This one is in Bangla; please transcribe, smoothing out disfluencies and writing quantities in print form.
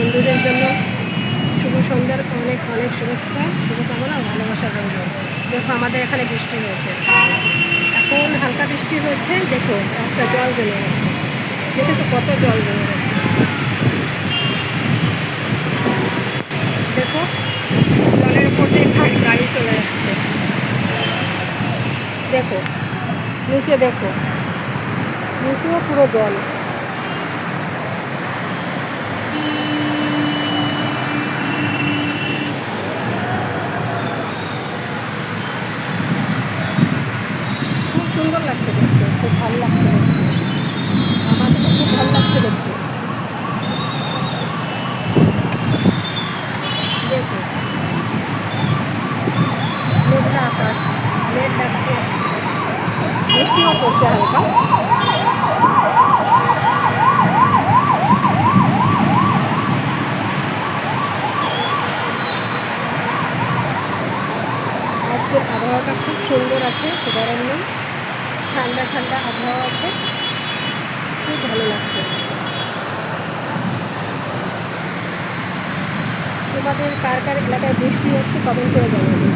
বন্ধুদের জন্য শুভ সন্ধ্যার অনেক অনেক শুভেচ্ছা, শুভকামনা, ভালোবাসা রইল। দেখো আমাদের এখানে বৃষ্টি হয়েছে, এখন হালকা বৃষ্টি হয়েছে। দেখো রাস্তা জল জমে গেছে, দেখেছো কত জল জমে গেছে। দেখো জলের উপর দিয়ে গাড়ি চলে যাচ্ছে। দেখো নিচে, দেখো নিচেও পুরো জল। খুব সুন্দর লাগছে দেখতে, খুব ভালো লাগছে দেখতে, আমাদের খুব ভালো লাগছে দেখতে। দেখো মেঘলা আকাশ, মেঘ ডাকছে, বৃষ্টিও পড়ছে হালকা। আজকের আবহাওয়াটা খুব সুন্দর আছে, গরম নেই, ঠান্ডা ঠান্ডা আবহাওয়া আছে, খুব ভালো লাগছে। তোমাদের কার কার এলাকায় বৃষ্টি হচ্ছে কমেন্ট করে জানাবে।